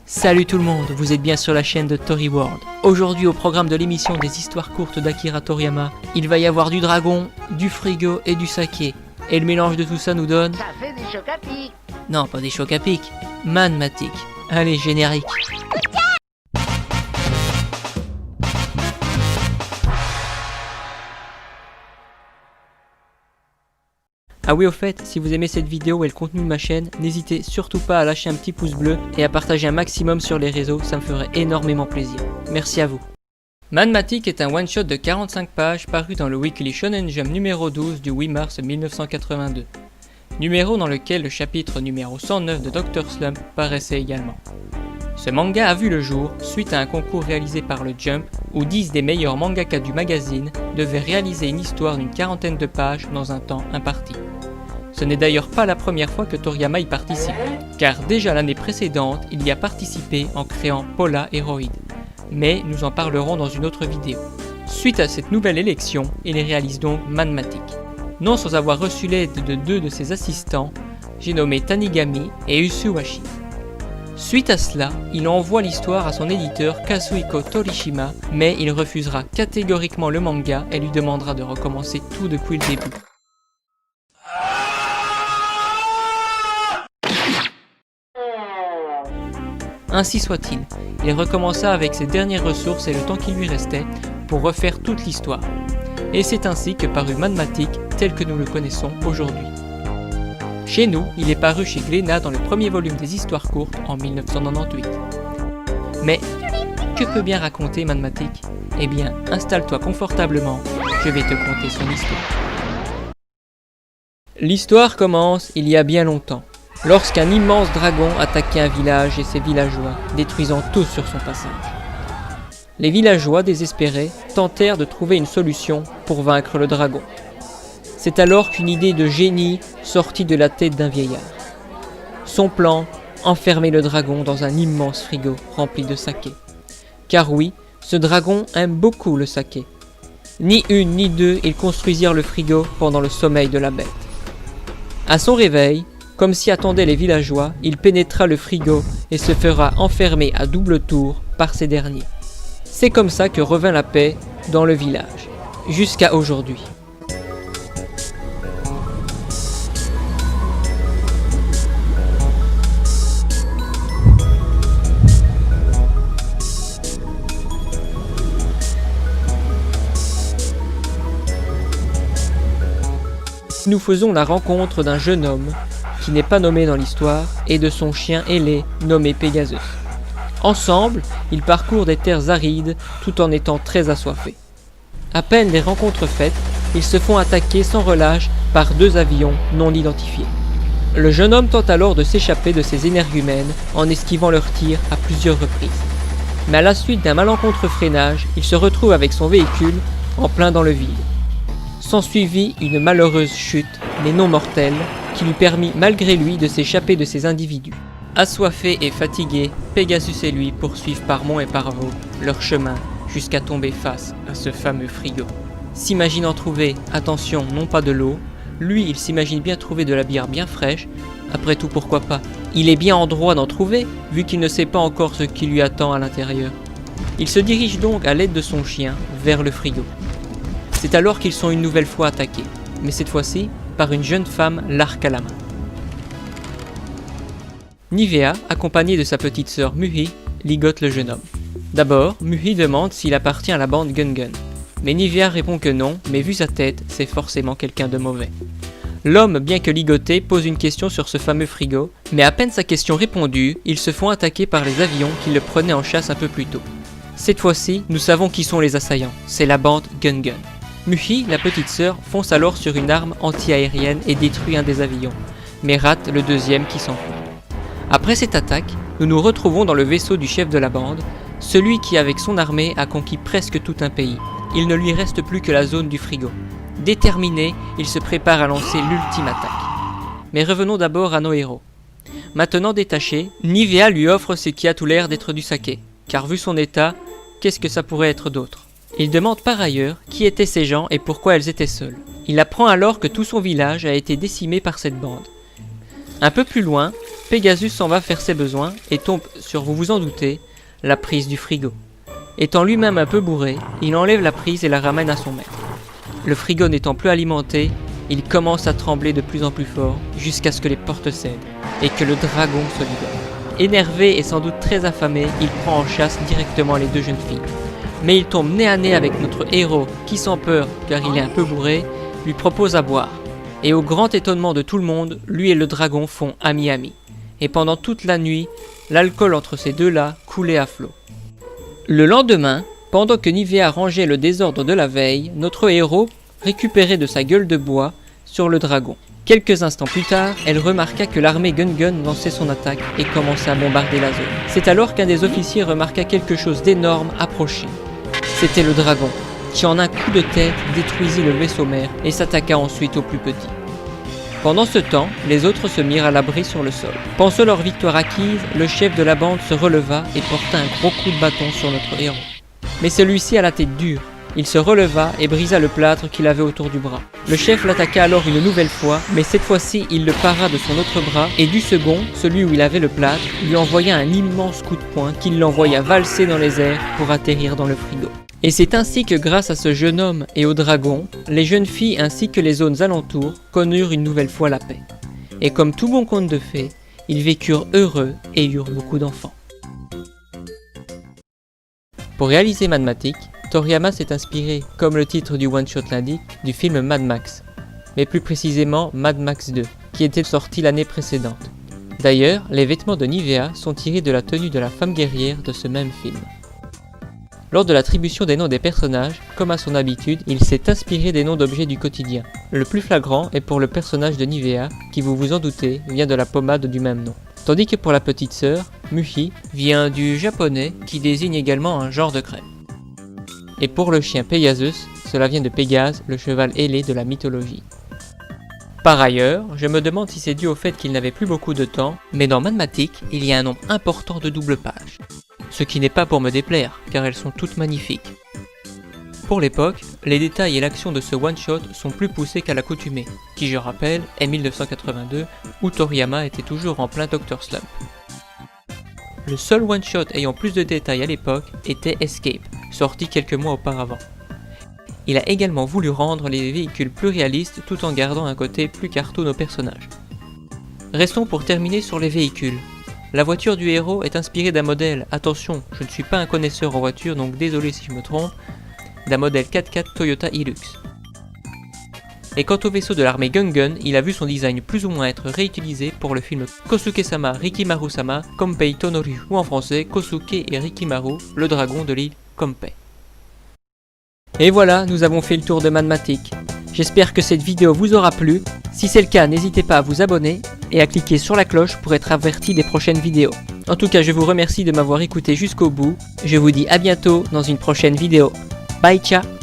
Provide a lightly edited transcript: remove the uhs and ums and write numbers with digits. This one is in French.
Salut tout le monde, vous êtes bien sur la chaîne de Tori World. Aujourd'hui au programme de l'émission des histoires courtes d'Akira Toriyama, il va y avoir du dragon, du frigo et du saké. Et le mélange de tout ça nous donne... Ça fait des chocs à pic. Non, pas des chocs à pic, Manmatic. Allez, générique. Ah oui, au fait, si vous aimez cette vidéo et le contenu de ma chaîne, n'hésitez surtout pas à lâcher un petit pouce bleu et à partager un maximum sur les réseaux, ça me ferait énormément plaisir. Merci à vous. Manmatic est un one-shot de 45 pages paru dans le Weekly Shonen Jump numéro 12 du 8 mars 1982. Numéro dans lequel le chapitre numéro 109 de Dr. Slump paraissait également. Ce manga a vu le jour suite à un concours réalisé par le Jump où 10 des meilleurs mangaka du magazine devaient réaliser une histoire d'une quarantaine de pages dans un temps imparti. Ce n'est d'ailleurs pas la première fois que Toriyama y participe, car déjà l'année précédente, il y a participé en créant Paula Heroid. Mais nous en parlerons dans une autre vidéo. Suite à cette nouvelle élection, il réalise donc Manmatic. Non sans avoir reçu l'aide de deux de ses assistants, j'ai nommé Tanigami et Usuwashi. Suite à cela, il envoie l'histoire à son éditeur Kazuhiko Torishima, mais il refusera catégoriquement le manga et lui demandera de recommencer tout depuis le début. Ainsi soit-il, il recommença avec ses dernières ressources et le temps qui lui restait pour refaire toute l'histoire. Et c'est ainsi que parut Manmatic tel que nous le connaissons aujourd'hui. Chez nous, il est paru chez Glénat dans le premier volume des histoires courtes en 1998. Mais, que peut bien raconter Manmatic ? Eh bien, installe-toi confortablement, je vais te conter son histoire. L'histoire commence il y a bien longtemps, lorsqu'un immense dragon attaquait un village et ses villageois, détruisant tous sur son passage. Les villageois, désespérés, tentèrent de trouver une solution pour vaincre le dragon. C'est alors qu'une idée de génie sortit de la tête d'un vieillard. Son plan, enfermer le dragon dans un immense frigo rempli de saké. Car oui, ce dragon aime beaucoup le saké. Ni une ni deux, ils construisirent le frigo pendant le sommeil de la bête. À son réveil, comme s'y attendaient les villageois, il pénétra le frigo et se fera enfermer à double tour par ces derniers. C'est comme ça que revint la paix dans le village, jusqu'à aujourd'hui. Nous faisons la rencontre d'un jeune homme, qui n'est pas nommé dans l'histoire, et de son chien ailé, nommé Pegasus. Ensemble, ils parcourent des terres arides, tout en étant très assoiffés. À peine les rencontres faites, ils se font attaquer sans relâche par deux avions non identifiés. Le jeune homme tente alors de s'échapper de ces énergumènes en esquivant leurs tirs à plusieurs reprises. Mais à la suite d'un malencontreux freinage, il se retrouve avec son véhicule en plein dans le vide. S'ensuivit une malheureuse chute, mais non mortelle, qui lui permit malgré lui de s'échapper de ces individus. Assoiffé et fatigué, Pegasus et lui poursuivent par monts et par vaux leur chemin jusqu'à tomber face à ce fameux frigo. S'imaginant trouver, attention, non pas de l'eau, lui il s'imagine bien trouver de la bière bien fraîche, après tout pourquoi pas. Il est bien en droit d'en trouver, vu qu'il ne sait pas encore ce qui lui attend à l'intérieur. Il se dirige donc à l'aide de son chien vers le frigo. C'est alors qu'ils sont une nouvelle fois attaqués, mais cette fois-ci par une jeune femme l'arc à la main. Nivea, accompagnée de sa petite sœur Muhi, ligote le jeune homme. D'abord, Muhi demande s'il appartient à la bande Gun Gun, mais Nivea répond que non, mais vu sa tête, c'est forcément quelqu'un de mauvais. L'homme, bien que ligoté, pose une question sur ce fameux frigo, mais à peine sa question répondue, ils se font attaquer par les avions qui le prenaient en chasse un peu plus tôt. Cette fois-ci, nous savons qui sont les assaillants, c'est la bande Gun Gun. Muhi, la petite sœur, fonce alors sur une arme anti-aérienne et détruit un des avions, mais rate le deuxième qui s'enfuit. Après cette attaque, nous nous retrouvons dans le vaisseau du chef de la bande, celui qui avec son armée a conquis presque tout un pays. Il ne lui reste plus que la zone du frigo. Déterminé, il se prépare à lancer l'ultime attaque. Mais revenons d'abord à nos héros. Maintenant détaché, Nivea lui offre ce qui a tout l'air d'être du saké, car vu son état, qu'est-ce que ça pourrait être d'autre ? Il demande par ailleurs qui étaient ces gens et pourquoi elles étaient seules. Il apprend alors que tout son village a été décimé par cette bande. Un peu plus loin, Pegasus s'en va faire ses besoins et tombe sur, vous vous en doutez, la prise du frigo. Étant lui-même un peu bourré, il enlève la prise et la ramène à son maître. Le frigo n'étant plus alimenté, il commence à trembler de plus en plus fort jusqu'à ce que les portes cèdent et que le dragon se libère. Énervé et sans doute très affamé, il prend en chasse directement les deux jeunes filles. Mais il tombe nez à nez avec notre héros qui, sans peur car il est un peu bourré, lui propose à boire. Et au grand étonnement de tout le monde, lui et le dragon font ami-ami. Et pendant toute la nuit, l'alcool entre ces deux-là coulait à flot. Le lendemain, pendant que Nivea rangeait le désordre de la veille, notre héros récupérait de sa gueule de bois sur le dragon. Quelques instants plus tard, elle remarqua que l'armée Gun-Gun lançait son attaque et commençait à bombarder la zone. C'est alors qu'un des officiers remarqua quelque chose d'énorme approcher. C'était le dragon, qui en un coup de tête détruisit le vaisseau mère et s'attaqua ensuite au plus petit. Pendant ce temps, les autres se mirent à l'abri sur le sol. Pensant leur victoire acquise, le chef de la bande se releva et porta un gros coup de bâton sur notre héros. Mais celui-ci a la tête dure. Il se releva et brisa le plâtre qu'il avait autour du bras. Le chef l'attaqua alors une nouvelle fois, mais cette fois-ci il le para de son autre bras et du second, celui où il avait le plâtre, lui envoya un immense coup de poing qui l'envoya valser dans les airs pour atterrir dans le frigo. Et c'est ainsi que grâce à ce jeune homme et au dragon, les jeunes filles ainsi que les zones alentours connurent une nouvelle fois la paix. Et comme tout bon conte de fées, ils vécurent heureux et eurent beaucoup d'enfants. Pour réaliser Mad Matic, Toriyama s'est inspiré, comme le titre du one-shot l'indique, du film Mad Max, mais plus précisément Mad Max 2, qui était sorti l'année précédente. D'ailleurs, les vêtements de Nivea sont tirés de la tenue de la femme guerrière de ce même film. Lors de l'attribution des noms des personnages, comme à son habitude, il s'est inspiré des noms d'objets du quotidien. Le plus flagrant est pour le personnage de Nivea, qui vous vous en doutez, vient de la pommade du même nom. Tandis que pour la petite sœur, Muhi vient du japonais qui désigne également un genre de crème. Et pour le chien Pegasus, cela vient de Pégase, le cheval ailé de la mythologie. Par ailleurs, je me demande si c'est dû au fait qu'il n'avait plus beaucoup de temps, mais dans Mad Matic, il y a un nombre important de doubles pages. Ce qui n'est pas pour me déplaire, car elles sont toutes magnifiques. Pour l'époque, les détails et l'action de ce one-shot sont plus poussés qu'à l'accoutumée, qui je rappelle est 1982, où Toriyama était toujours en plein Dr. Slump. Le seul one-shot ayant plus de détails à l'époque était Escape, sorti quelques mois auparavant. Il a également voulu rendre les véhicules plus réalistes tout en gardant un côté plus cartoon aux personnages. Restons pour terminer sur les véhicules. La voiture du héros est inspirée d'un modèle, attention, je ne suis pas un connaisseur en voiture donc désolé si je me trompe, d'un modèle 4x4 Toyota Hilux. Et quant au vaisseau de l'armée Gun-Gun, il a vu son design plus ou moins être réutilisé pour le film Kosuke-sama Rikimaru-sama Konpei Tonoru, ou en français Kosuke et Rikimaru, le dragon de l'île Konpei. Et voilà, nous avons fait le tour de Mad Matic. J'espère que cette vidéo vous aura plu. Si c'est le cas, n'hésitez pas à vous abonner et à cliquer sur la cloche pour être averti des prochaines vidéos. En tout cas, je vous remercie de m'avoir écouté jusqu'au bout. Je vous dis à bientôt dans une prochaine vidéo. Bye, ciao!